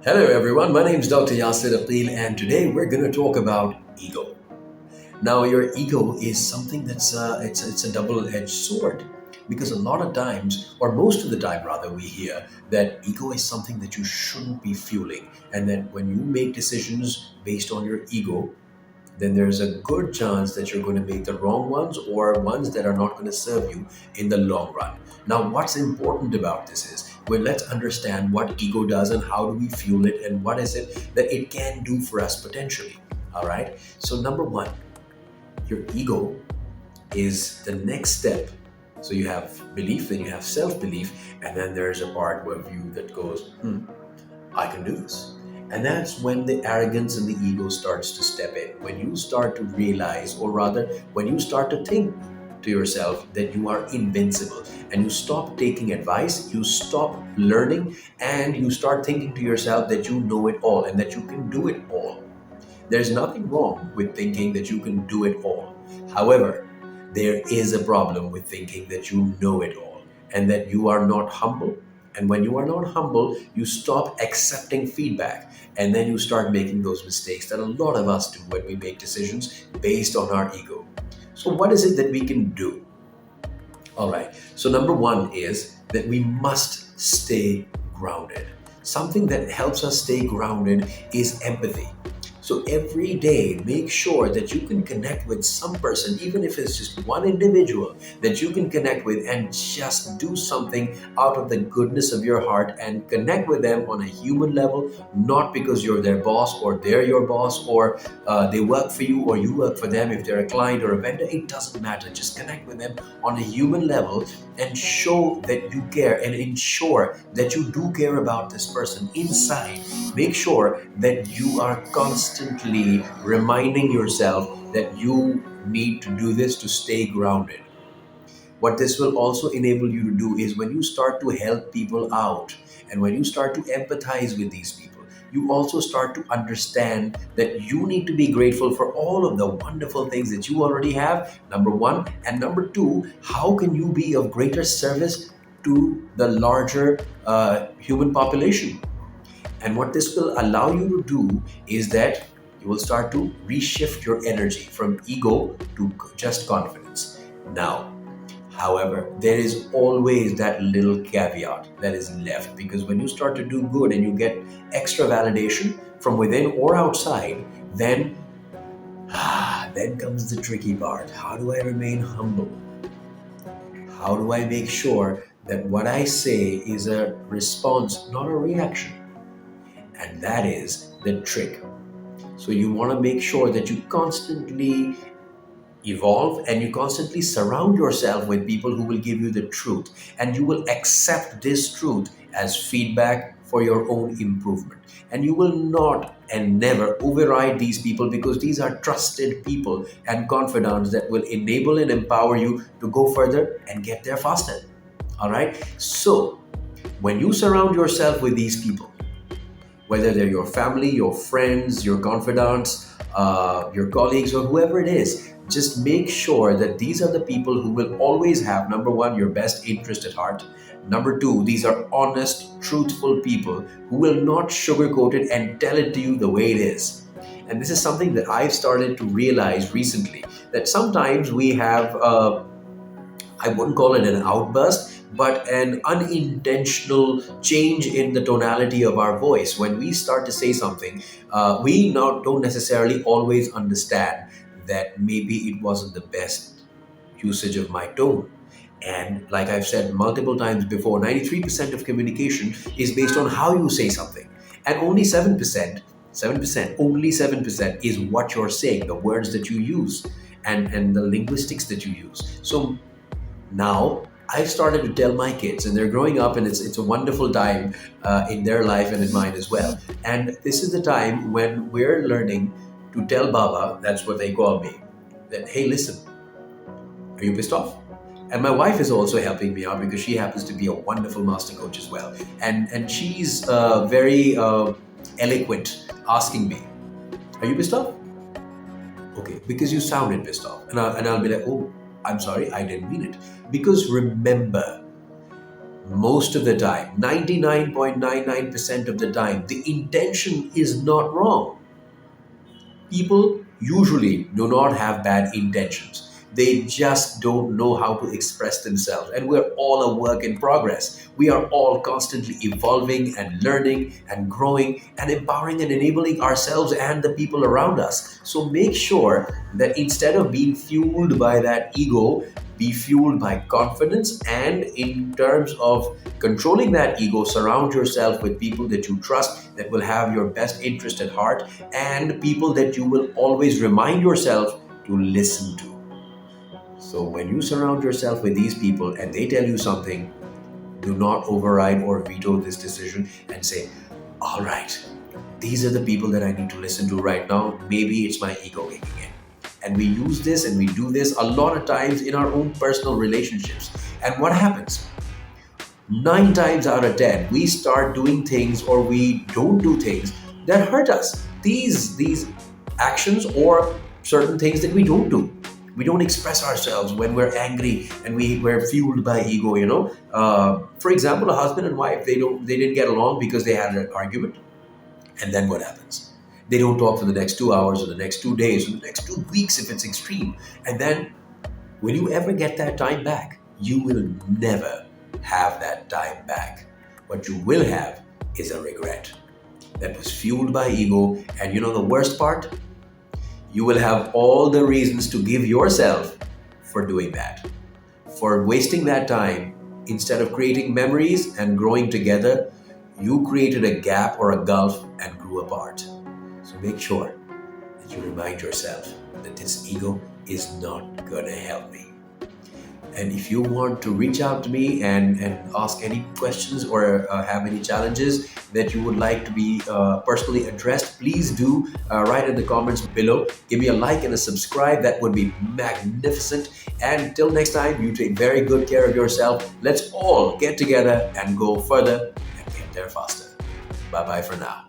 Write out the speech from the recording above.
Hello, everyone. My name is Dr. Yasir Aqil, and today we're going to talk about ego. Now, your ego is something that's it's a double-edged sword because a lot of times, or most of the time, rather, we hear that ego is something that you shouldn't be fueling, and that when you make decisions based on your ego, then there's a good chance that you're going to make the wrong ones or ones that are not going to serve you in the long run. Now, what's important about this is, well, let's understand what ego does and how do we fuel it and what is it that it can do for us potentially. All right. So, number one, your ego is the next step. So, you have belief, then you have self belief, and then there's a part of you that goes, I can do this. And that's when the arrogance and the ego starts to step in. When you start to realize, or rather, when you start to think to yourself that you are invincible and you stop taking advice, you stop learning, and you start thinking to yourself that you know it all and that you can do it all. There's nothing wrong with thinking that you can do it all. However, there is a problem with thinking that you know it all and that you are not humble. And when you are not humble, you stop accepting feedback and then you start making those mistakes that a lot of us do when we make decisions based on our ego. So, what is it that we can do? All right. So, number one is that we must stay grounded. Something that helps us stay grounded is empathy. So every day, make sure that you can connect with some person, even if it's just one individual that you can connect with, and just do something out of the goodness of your heart and connect with them on a human level, not because you're their boss or they're your boss or they work for you or you work for them. If they're a client or a vendor, it doesn't matter. Just connect with them on a human level and show that you care and ensure that you do care about this person inside. Make sure that you are constantly reminding yourself that you need to do this to stay grounded. What this will also enable you to do is when you start to help people out and when you start to empathize with these people, you also start to understand that you need to be grateful for all of the wonderful things that you already have, number one. And number two, how can you be of greater service to the larger human population? And what this will allow you to do is that you will start to reshift your energy from ego to just confidence. Now, however, there is always that little caveat that is left because when you start to do good and you get extra validation from within or outside, then then comes the tricky part. How do I remain humble? How do I make sure that what I say is a response, not a reaction? And that is the trick. So you want to make sure that you constantly evolve and you constantly surround yourself with people who will give you the truth, and you will accept this truth as feedback for your own improvement. And you will not and never override these people because these are trusted people and confidants that will enable and empower you to go further and get there faster. All right. So when you surround yourself with these people, whether they're your family, your friends, your confidants, your colleagues, or whoever it is, just make sure that these are the people who will always have, number one, your best interest at heart. Number two, these are honest, truthful people who will not sugarcoat it and tell it to you the way it is. And this is something that I've started to realize recently that sometimes we have I wouldn't call it an outburst, but an unintentional change in the tonality of our voice. When we start to say something, we now don't necessarily always understand that maybe it wasn't the best usage of my tone. And like I've said multiple times before, 93% of communication is based on how you say something. And only 7%, only 7% is what you're saying, the words that you use and the linguistics that you use. So now I've started to tell my kids, and they're growing up, and it's a wonderful time in their life and in mine as well. And this is the time when we're learning to tell Baba, that's what they call me, that hey, listen, are you pissed off? And my wife is also helping me out because she happens to be a wonderful master coach as well, and she's very eloquent, asking me, "Are you pissed off?" Okay, because you sounded pissed off, and I'll be like, "Oh, I'm sorry, I didn't mean it." Because remember, most of the time, 99.99% of the time, the intention is not wrong. People usually do not have bad intentions. They just don't know how to express themselves. And we're all a work in progress. We are all constantly evolving and learning and growing and empowering and enabling ourselves and the people around us. So make sure that instead of being fueled by that ego, be fueled by confidence, and in terms of controlling that ego, surround yourself with people that you trust, that will have your best interest at heart, and people that you will always remind yourself to listen to. So when you surround yourself with these people and they tell you something, do not override or veto this decision and say, all right, these are the people that I need to listen to right now. Maybe it's my ego kicking in. And we use this and we do this a lot of times in our own personal relationships. And what happens? 9 times out of 10, we start doing things or we don't do things that hurt us. These actions or certain things that we don't do. We don't express ourselves when we're angry and we're fueled by ego. For example, a husband and wife, they didn't get along because they had an argument, and then what happens? They don't talk for the next 2 hours or the next 2 days or the next 2 weeks if it's extreme. And then will you ever get that time back? You will never have that time back. What you will have is a regret that was fueled by ego. And you know the worst part? You will have all the reasons to give yourself for doing that, for wasting that time. Instead of creating memories and growing together, you created a gap or a gulf and grew apart. So make sure that you remind yourself that this ego is not going to help me. And if you want to reach out to me and ask any questions or have any challenges that you would like to be personally addressed, please do write in the comments below. Give me a like and a subscribe. That would be magnificent. And till next time, you take very good care of yourself. Let's all get together and go further and get there faster. Bye bye for now.